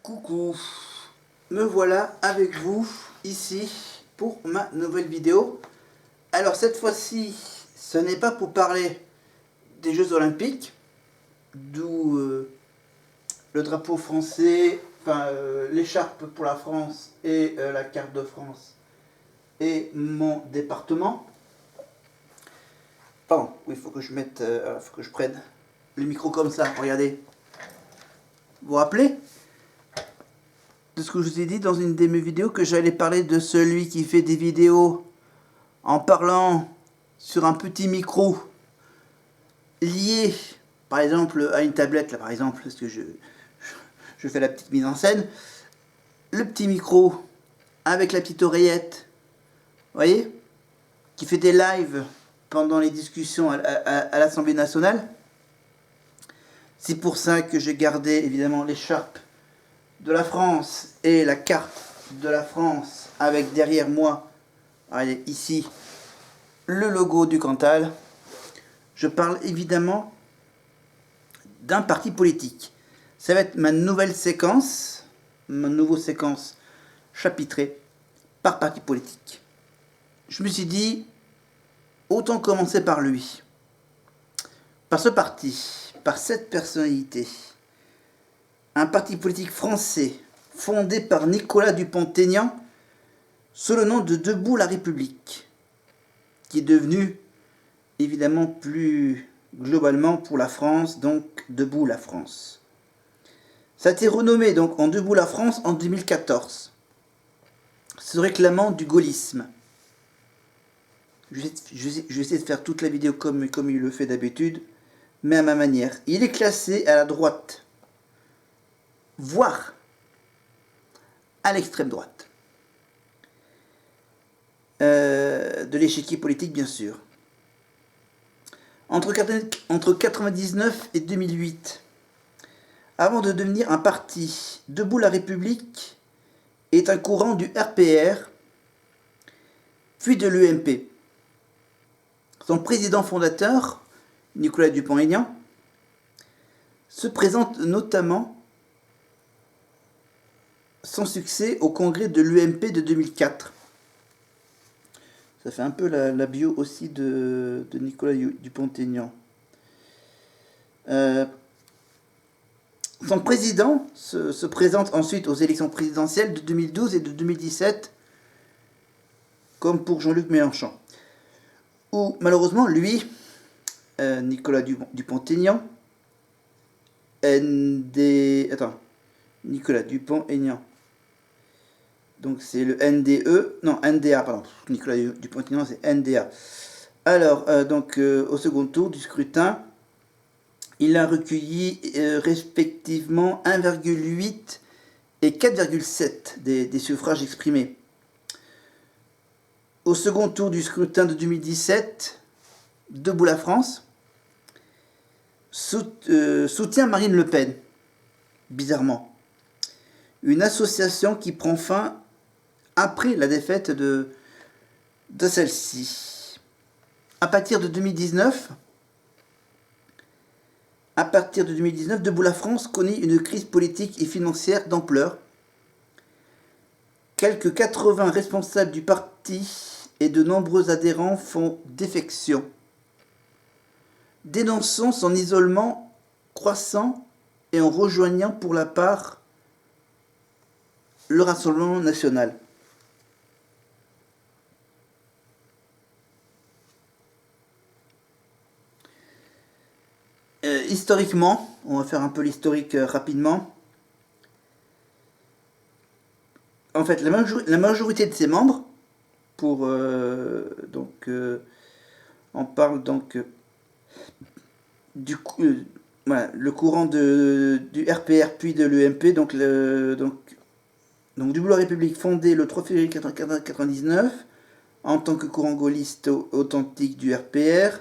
Coucou, me voilà avec vous ici pour ma nouvelle vidéo. Alors cette fois-ci, ce n'est pas pour parler des Jeux Olympiques, d'où le drapeau français, enfin l'écharpe pour la France et la carte de France et mon département. Pardon, oui, il faut que je mette, faut que je prenne le micro comme ça, regardez. Vous vous rappelez de ce que je vous ai dit dans une de mes vidéos, que j'allais parler de celui qui fait des vidéos en parlant sur un petit micro lié par exemple à une tablette, là par exemple, parce que je fais la petite mise en scène, le petit micro avec la petite oreillette, vous voyez, qui fait des lives pendant les discussions à l'Assemblée nationale. C'est pour ça que j'ai gardé évidemment l'écharpe de la France et la carte de la France avec derrière moi, regardez ici, le logo du Cantal. Je parle évidemment d'un parti politique. Ça va être ma nouvelle séquence, ma nouvelle séquence chapitrée par parti politique. Je me suis dit, autant commencer par lui, par ce parti, par cette personnalité. Un parti politique français fondé par Nicolas Dupont-Aignan sous le nom de Debout la République, qui est devenu évidemment plus globalement pour la France, donc Debout la France. Ça a été renommé donc en Debout la France en 2014, se réclamant du gaullisme. Je vais essayer de faire toute la vidéo comme il le fait d'habitude, mais à ma manière. Il est classé à la droite, voire à l'extrême droite de l'échiquier politique, bien sûr. Entre 1999 et 2008, avant de devenir un parti, Debout la République est un courant du RPR, puis de l'UMP. Son président fondateur, Nicolas Dupont-Aignan, se présente notamment son succès au congrès de l'UMP de 2004. Ça fait un peu la bio aussi de Nicolas Dupont-Aignan. Son président se présente ensuite aux élections présidentielles de 2012 et de 2017, comme pour Jean-Luc Mélenchon. Où malheureusement, lui, Nicolas Dupont-Aignan, Nicolas Dupont-Aignan. Donc c'est le NDE, non NDA, pardon. Nicolas Dupont-Aignan, c'est NDA. Alors, au second tour du scrutin, il a recueilli respectivement 1,8 et 4,7 des suffrages exprimés. Au second tour du scrutin de 2017, Debout la France soutient Marine Le Pen, bizarrement. Une association qui prend fin après la défaite de celle-ci. À partir de 2019, Debout la France connaît une crise politique et financière d'ampleur. Quelques 80 responsables du parti et de nombreux adhérents font défection, dénonçant son isolement croissant et en rejoignant pour la part le Rassemblement national. Historiquement, on va faire un peu l'historique rapidement. En fait, la majorité de ses membres, on parle donc voilà, le courant du RPR puis de l'UMP, donc Debout la République, fondé le 3 février 1999 en tant que courant gaulliste authentique du RPR.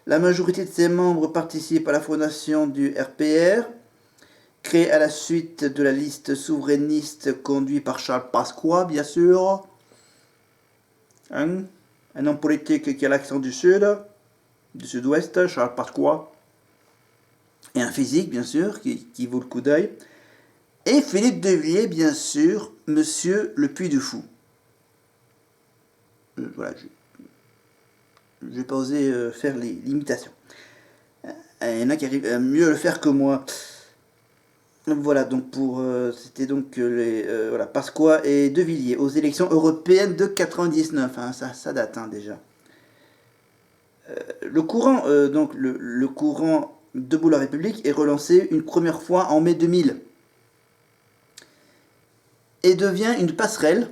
La majorité de ses membres participent à la fondation du RPR, créé à la suite de la liste souverainiste conduite par Charles Pasqua, bien sûr. Un homme politique qui a l'accent du sud-ouest, Charles Pasqua. Et un physique, bien sûr, qui vaut le coup d'œil. Et Philippe de Villiers, bien sûr, Monsieur le Puy du Fou. Voilà, je vais pas oser faire l'imitation. Il y en a qui arrivent à mieux le faire que moi. Voilà, donc c'était donc voilà, Pasqua et De Villiers aux élections européennes de 99. Hein, ça date hein, déjà. Le courant, donc le courant Debout la République est relancé une première fois en mai 2000 et devient une passerelle.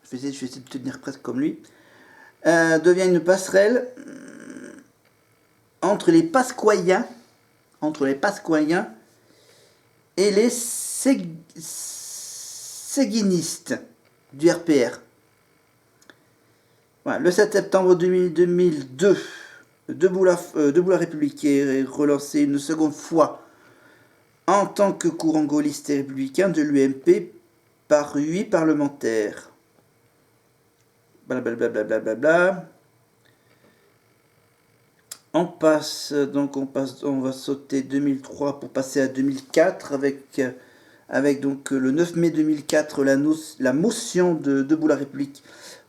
Je vais essayer de tenir presque comme lui. Devient une passerelle entre les Pasqualiens, et les séguinistes du RPR. Voilà, le 7 septembre 2002, Debout la République est relancé une seconde fois en tant que courant gaulliste et républicain de l'UMP par 8 parlementaires. Blablabla. On va sauter 2003 pour passer à 2004 avec donc le 9 mai 2004 la motion de Debout la République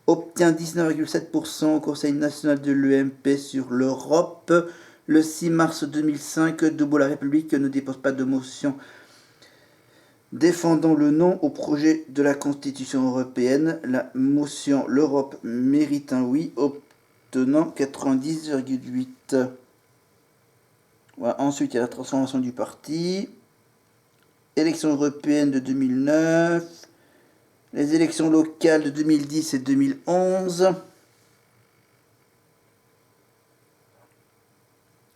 obtient 19,7% au Conseil national de l'UMP sur l'Europe. Le 6 mars 2005, Debout la République ne dépose pas de motion défendant le non au projet de la Constitution européenne. La motion L'Europe mérite un oui obtenant 90,8%. Voilà. Ensuite, il y a la transformation du parti. Élections européennes de 2009. Les élections locales de 2010 et 2011.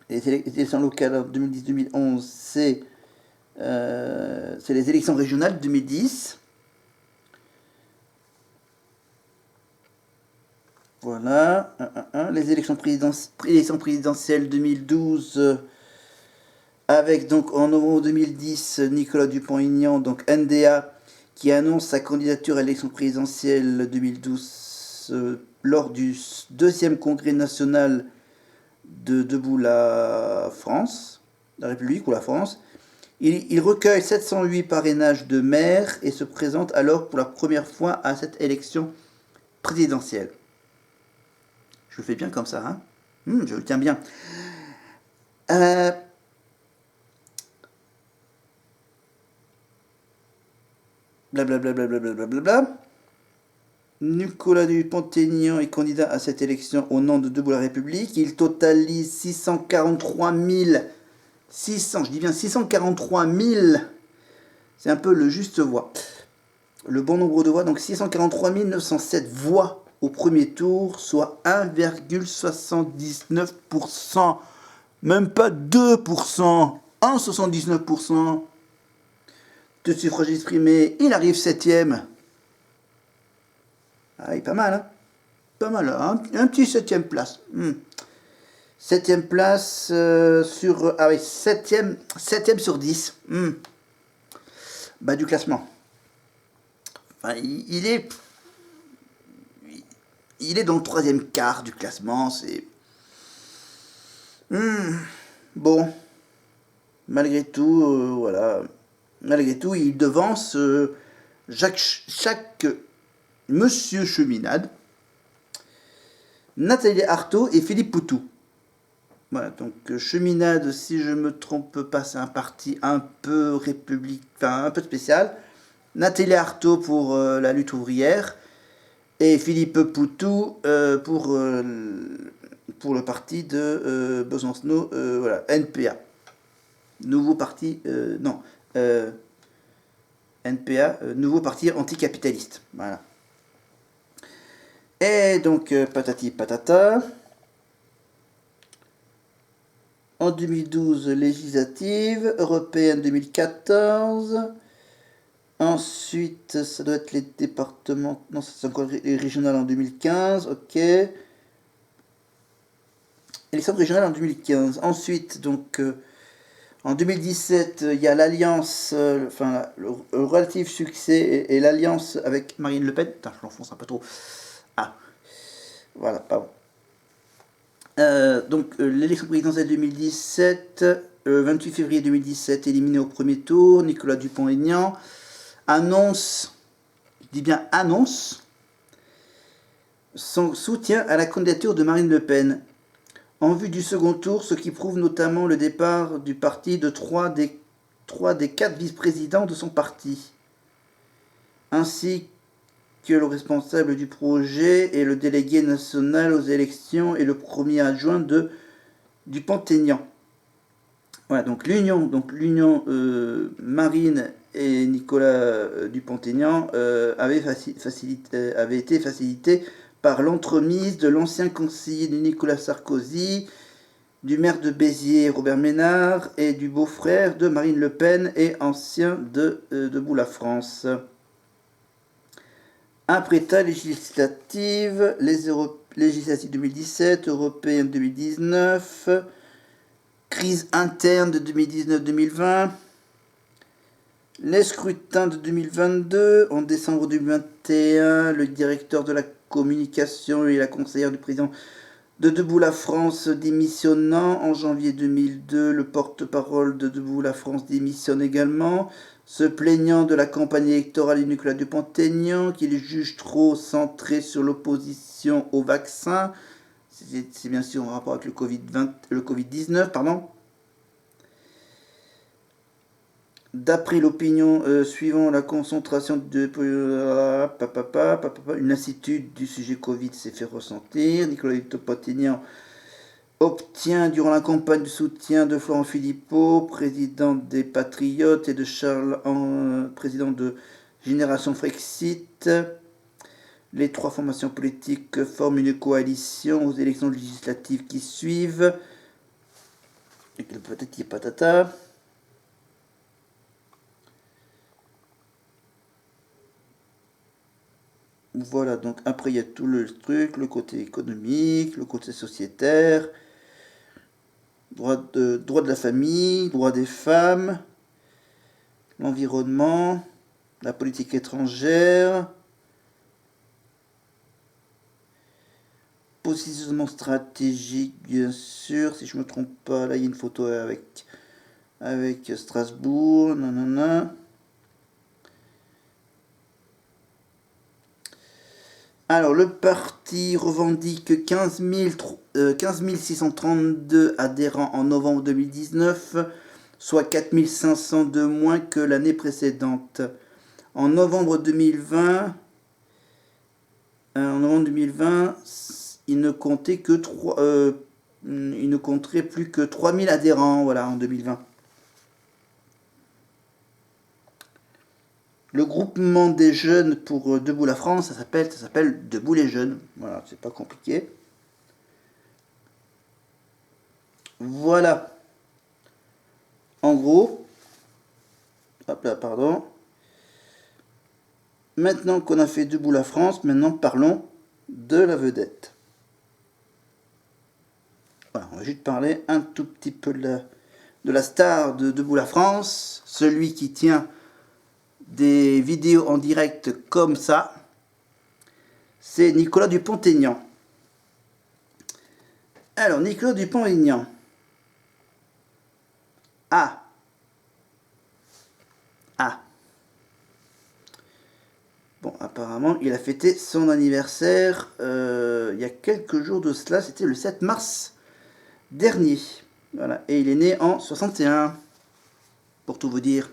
Les élections locales en 2010-2011, c'est les élections régionales de 2010. Voilà. Les élections présidentielles 2012. Avec donc en novembre 2010, Nicolas Dupont-Aignan, donc NDA, qui annonce sa candidature à l'élection présidentielle 2012 lors du 2e congrès national de Debout la France, la République ou la France. Il recueille 708 parrainages de maires et se présente alors pour la première fois à cette élection présidentielle. Je le fais bien comme ça, hein je le tiens bien. Blablabla. Nicolas Dupont-Aignan est candidat à cette élection au nom de Debout la République. Il totalise 643 600, je dis bien 643 000. C'est un peu le juste voix. Le bon nombre de voix, donc 643 907 voix au premier tour, soit 1,79%. Même pas 2%. 1,79%. De suffrages exprimés, il arrive 7ème. Ah, il est pas mal, hein. Pas mal, hein. Un petit 7ème place. 7ème place sur... Ah oui, 7ème sur 10. Bah, du classement. Enfin, il est dans le 3e quart du classement. C'est... Bon. Malgré tout, voilà... Malgré tout, il devance chaque Monsieur Cheminade, Nathalie Arthaud et Philippe Poutou. Voilà, donc Cheminade, si je ne me trompe pas, c'est un parti un peu républicain, un peu spécial. Nathalie Arthaud pour la lutte ouvrière et Philippe Poutou pour le parti de Besancenot, voilà, NPA. Nouveau parti, non... NPA, nouveau parti anticapitaliste. Voilà. Et donc, patati patata. En 2012, législative. Européenne 2014. Ensuite, ça doit être les départements. Non, c'est encore les régionales en 2015. Ok. Élections régionales en 2015. Ensuite, donc... en 2017, il y a l'alliance, le relatif succès et l'alliance avec Marine Le Pen. Putain, je l'enfonce un peu trop. Ah, voilà, pardon. Donc, l'élection présidentielle 2017, 28 février 2017, éliminé au premier tour, Nicolas Dupont-Aignan. annonce, je dis bien annonce, son soutien à la candidature de Marine Le Pen en vue du second tour, ce qui prouve notamment le départ du parti de 3 des 4 vice-présidents de son parti, ainsi que le responsable du projet et le délégué national aux élections et le premier adjoint de Dupont-Aignan. Voilà, donc l'union Marine et Nicolas Dupont-Aignan avait été facilitée par l'entremise de l'ancien conseiller de Nicolas Sarkozy, du maire de Béziers Robert Ménard et du beau-frère de Marine Le Pen et ancien de Debout la France. Après ta législative, les législatives 2017, européennes 2019, crise interne de 2019-2020, les scrutins de 2022, en décembre 2021, le directeur de la communication et la conseillère du président de Debout la France démissionnant. En janvier 2002, le porte-parole de Debout la France démissionne également, se plaignant de la campagne électorale de Nicolas Dupont-Aignan, qu'il juge trop centré sur l'opposition au vaccin. C'est bien sûr en rapport avec le Covid-19, pardon. D'après l'opinion suivant la concentration de une lassitude du sujet Covid s'est fait ressentir. Nicolas Dupont-Aignan obtient durant la campagne du soutien de Florent Philippot, président des Patriotes, et de Charles, président de Génération Frexit. Les 3 formations politiques forment une coalition aux élections législatives qui suivent. Et le patati patata. Voilà, donc après il y a tout le truc, le côté économique, le côté sociétaire, droit de la famille, droit des femmes, l'environnement, la politique étrangère, positionnement stratégique, bien sûr, si je me trompe pas, là il y a une photo avec Strasbourg, nanana. Alors, le parti revendique 15 632 adhérents en novembre 2019, soit 4 500 de moins que l'année précédente. En novembre 2020, il ne comptait plus que 3000 adhérents, voilà, en 2020. Le groupement des jeunes pour Debout la France, ça s'appelle Debout les jeunes. Voilà, c'est pas compliqué. Voilà. En gros, hop là, pardon. Maintenant qu'on a fait Debout la France, maintenant parlons de la vedette. Voilà, on va juste parler un tout petit peu de la star de Debout la France, celui qui tient des vidéos en direct comme ça, c'est Nicolas Dupont-Aignan. Alors, Nicolas Dupont-Aignan. Ah. Bon, apparemment, il a fêté son anniversaire il y a quelques jours de cela, c'était le 7 mars dernier. Voilà, et il est né en 61, pour tout vous dire.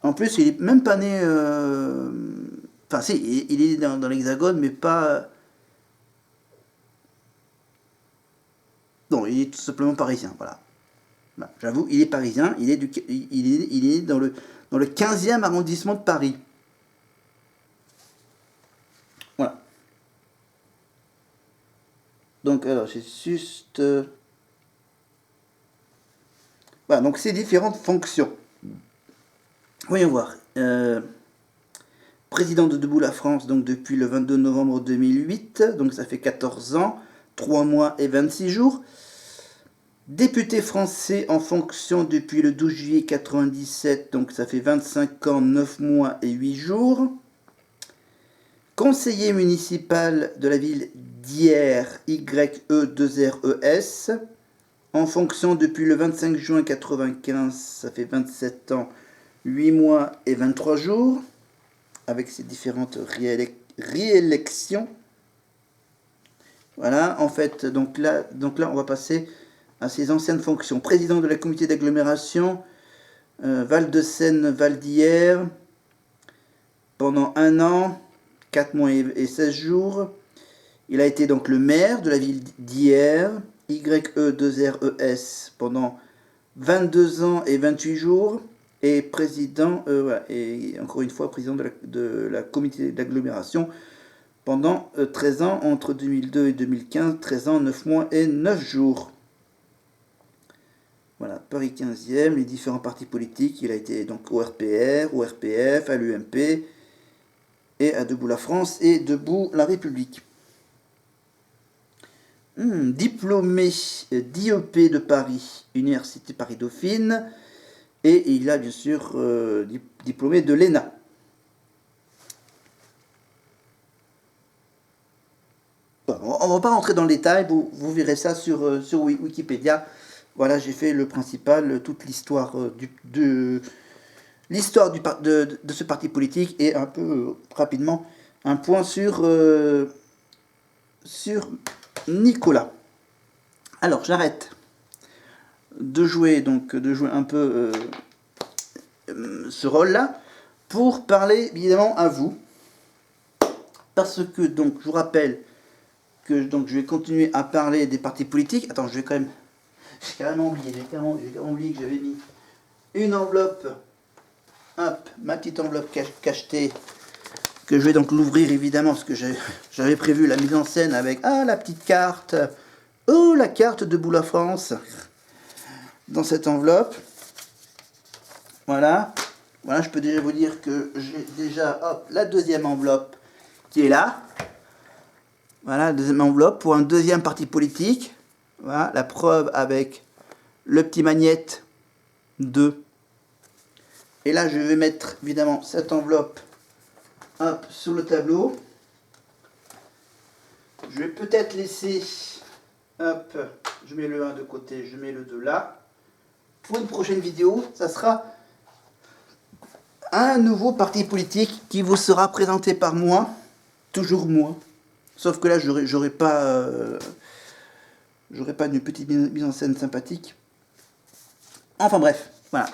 En plus, il est même pas né... Enfin, si, il est dans l'Hexagone, mais pas... Non, il est tout simplement parisien, voilà. Bah, j'avoue, il est parisien, il est dans le 15e arrondissement de Paris. Voilà. Donc, alors, c'est juste... Voilà, donc ces différentes fonctions. Voyons voir. Président de Debout la France, donc depuis le 22 novembre 2008, donc ça fait 14 ans, 3 mois et 26 jours. Député français en fonction depuis le 12 juillet 97, donc ça fait 25 ans, 9 mois et 8 jours. Conseiller municipal de la ville d'Hyères, YE2RES, en fonction depuis le 25 juin 95, ça fait 27 ans, 8 mois et 23 jours, avec ses différentes réélections. Voilà, en fait, donc là, on va passer à ses anciennes fonctions. Président de la comité d'agglomération Val-de-Seine, Val d'Hyères, pendant 1 an, 4 mois et 16 jours. Il a été donc le maire de la ville d'Hyères, YE2RES, pendant 22 ans et 28 jours. Et président, voilà, et encore une fois, président de la comité d'agglomération pendant 13 ans, entre 2002 et 2015, 13 ans, 9 mois et 9 jours. Voilà, Paris 15e, les différents partis politiques. Il a été donc au RPR, au RPF, à l'UMP, et à Debout la France et Debout la République. Diplômé d'IEP de Paris, Université Paris-Dauphine, et il a bien sûr diplômé de l'ENA. Bon, on ne va pas rentrer dans le détail, vous verrez ça sur Wikipédia. Voilà, j'ai fait le principal, toute l'histoire de ce parti politique et un peu rapidement un point sur Nicolas. Alors j'arrête de jouer un peu ce rôle-là pour parler évidemment à vous, parce que donc je vous rappelle que donc je vais continuer à parler des partis politiques. Attends, j'ai carrément oublié que j'avais mis une enveloppe, hop, ma petite enveloppe cachetée, que je vais donc l'ouvrir évidemment, parce que j'avais prévu la mise en scène avec la petite carte, la carte de Debout la France, dans cette enveloppe. Voilà, je peux déjà vous dire que j'ai déjà, la deuxième enveloppe qui est là. Voilà, la deuxième enveloppe pour un deuxième parti politique. Voilà, la preuve avec le petit magnète 2. Et là, je vais mettre évidemment cette enveloppe sur le tableau. Je vais peut-être laisser, je mets le 1 de côté, je mets le 2 là. Pour une prochaine vidéo, ça sera un nouveau parti politique qui vous sera présenté par moi, toujours moi. Sauf que là, j'aurais pas une petite mise en scène sympathique. Enfin bref, voilà.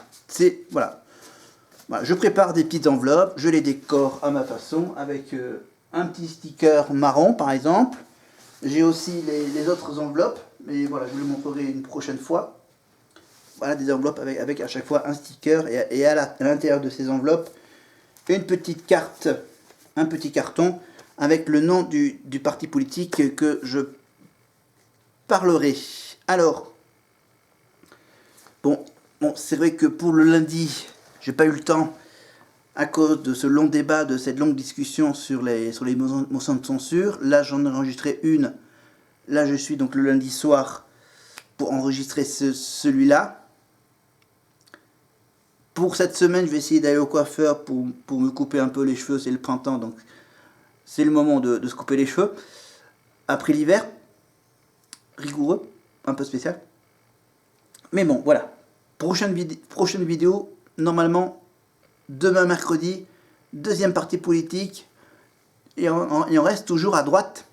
Voilà, je prépare des petites enveloppes, je les décore à ma façon, avec un petit sticker marron par exemple. J'ai aussi les autres enveloppes, mais voilà, je vous le montrerai une prochaine fois. Voilà, des enveloppes avec à chaque fois un sticker, et à l'intérieur de ces enveloppes, une petite carte, un petit carton, avec le nom du parti politique que je parlerai. Alors, bon, c'est vrai que pour le lundi, j'ai pas eu le temps, à cause de ce long débat, de cette longue discussion sur les motions de censure. Là, j'en ai enregistré une. Là, je suis donc le lundi soir pour enregistrer celui-là. Pour cette semaine, je vais essayer d'aller au coiffeur pour me couper un peu les cheveux. C'est le printemps, donc c'est le moment de se couper les cheveux. Après l'hiver, rigoureux, un peu spécial. Mais bon, voilà. Prochaine vidéo, normalement, demain mercredi, deuxième parti politique. Et on reste toujours à droite.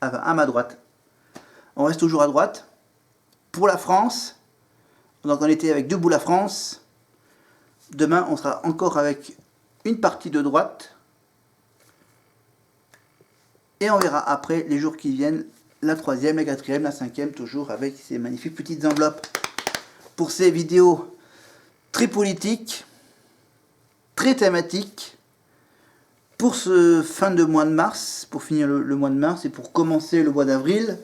Enfin, à ma droite. On reste toujours à droite. Pour la France. Donc on était avec Debout la France. Demain, on sera encore avec une partie de droite. Et on verra après, les jours qui viennent, la troisième, la quatrième, la cinquième, toujours avec ces magnifiques petites enveloppes. Pour ces vidéos très politiques, très thématiques, pour ce fin de mois de mars, pour finir le mois de mars et pour commencer le mois d'avril.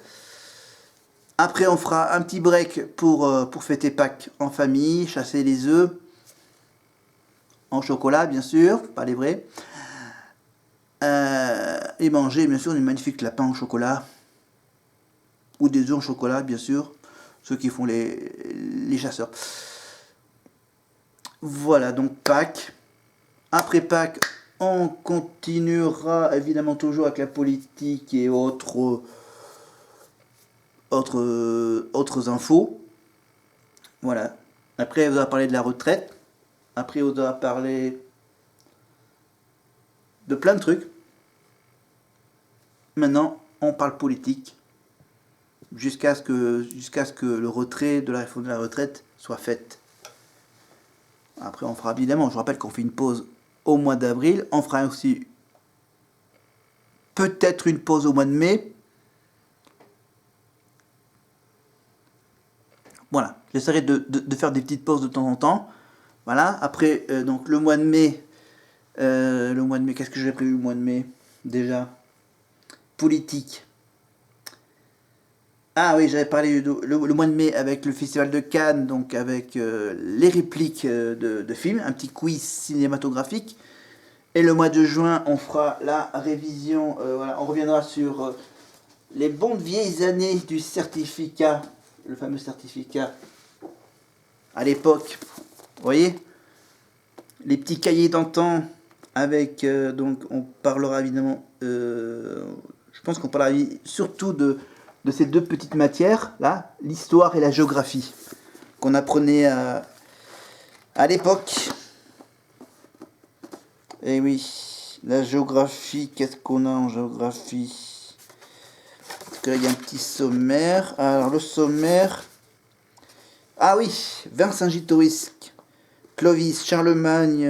Après, on fera un petit break pour fêter Pâques en famille, chasser les œufs, en chocolat bien sûr, pas les vrais, et manger bien sûr des magnifiques lapins en chocolat, ou des œufs en chocolat bien sûr, ceux qui font les chasseurs. Voilà, donc Pâques. Après Pâques, on continuera évidemment toujours avec la politique et autres infos. Voilà. Après, on va parler de la retraite. Après, on doit parler de plein de trucs. Maintenant, on parle politique jusqu'à ce que le retrait de la réforme de la retraite soit fait. Après, on fera évidemment, je rappelle qu'on fait une pause au mois d'avril. On fera aussi peut-être une pause au mois de mai. Voilà, j'essaierai de faire des petites pauses de temps en temps. Voilà, après, donc le mois de mai, qu'est-ce que j'ai prévu le mois de mai déjà? Politique. Ah oui, j'avais parlé le mois de mai avec le Festival de Cannes, donc avec les répliques de films, un petit quiz cinématographique. Et le mois de juin, on fera la révision, voilà, on reviendra sur les bonnes vieilles années du certificat, le fameux certificat à l'époque. Vous voyez, les petits cahiers d'antan avec, donc on parlera évidemment, je pense qu'on parlera surtout de ces deux petites matières là, l'histoire et la géographie, qu'on apprenait à l'époque. Et oui, la géographie, qu'est-ce qu'on a en géographie? Parce que là, il y a un petit sommaire. Alors, le sommaire. Ah oui, Vercingétorix, Clovis, Charlemagne,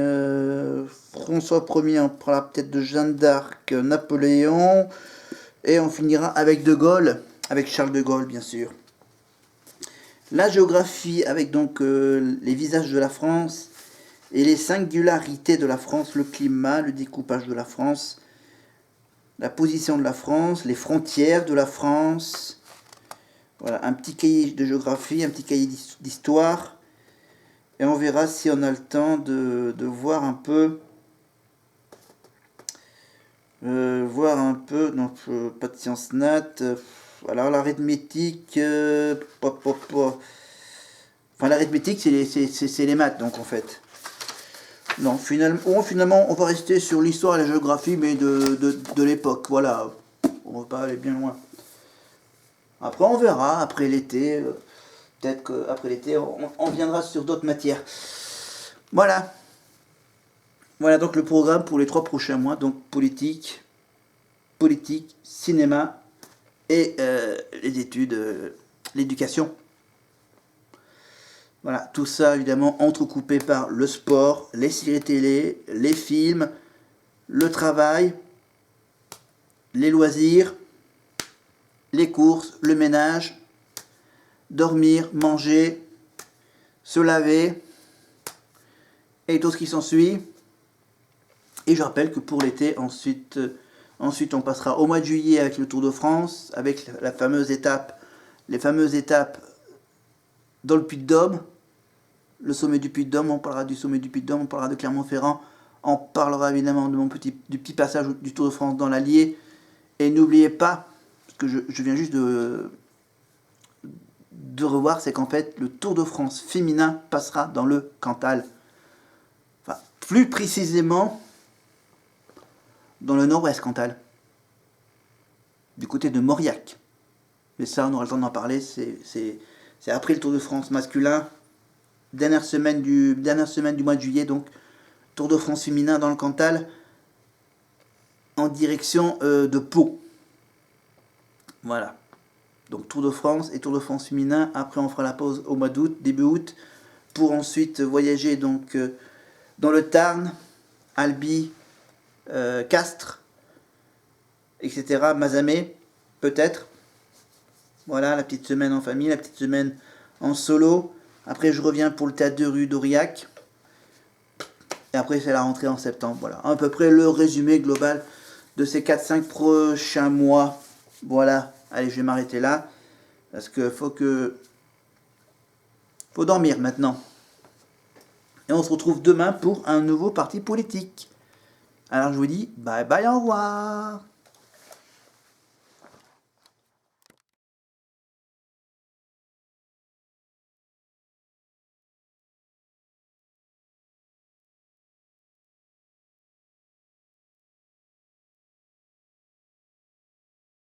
François Ier, on prend la tête de Jeanne d'Arc, Napoléon. Et on finira avec De Gaulle, avec Charles de Gaulle, bien sûr. La géographie, avec donc les visages de la France et les singularités de la France, le climat, le découpage de la France, la position de la France, les frontières de la France. Voilà, un petit cahier de géographie, un petit cahier d'histoire. Et on verra si on a le temps de voir un peu. Donc pas de sciences nat. Alors l'arithmétique. Enfin, l'arithmétique, c'est les maths, donc en fait. Non, finalement, on va rester sur l'histoire et la géographie, mais de l'époque. Voilà, on va pas aller bien loin. Après, on verra, après l'été, peut-être qu'après l'été, on viendra sur d'autres matières. Voilà. Voilà donc le programme pour les 3 prochains mois. Donc politique, cinéma et les études, l'éducation. Voilà, tout ça évidemment entrecoupé par le sport, les séries télé, les films, le travail, les loisirs, les courses, le ménage, dormir, manger, se laver et tout ce qui s'ensuit. Et je rappelle que pour l'été, ensuite on passera au mois de juillet avec le Tour de France, avec les fameuses étapes dans le Puy-de-Dôme, le sommet du Puy-de-Dôme, on parlera du sommet du Puy-de-Dôme, on parlera de Clermont-Ferrand, on parlera évidemment du petit passage du Tour de France dans l'Allier. Et n'oubliez pas, parce que je viens juste de revoir, c'est qu'en fait le Tour de France féminin passera dans le Cantal. Enfin, plus précisément dans le nord-ouest Cantal, du côté de Mauriac. Mais ça, on aura le temps d'en parler, c'est après le Tour de France masculin, dernière semaine du mois de juillet, donc Tour de France féminin dans le Cantal, en direction de Pau. Voilà. Donc Tour de France et Tour de France féminin. Après, on fera la pause au mois d'août, début août, pour ensuite voyager donc dans le Tarn, Albi, Castres, etc. Mazamet, peut-être. Voilà, la petite semaine en famille, la petite semaine en solo. Après, je reviens pour le théâtre de rue d'Aurillac. Et après, c'est la rentrée en septembre. Voilà, à peu près le résumé global de ces 4-5 prochains mois. Voilà, allez, je vais m'arrêter là. Parce que faut dormir maintenant. Et on se retrouve demain pour un nouveau parti politique. Alors je vous dis bye bye, au revoir.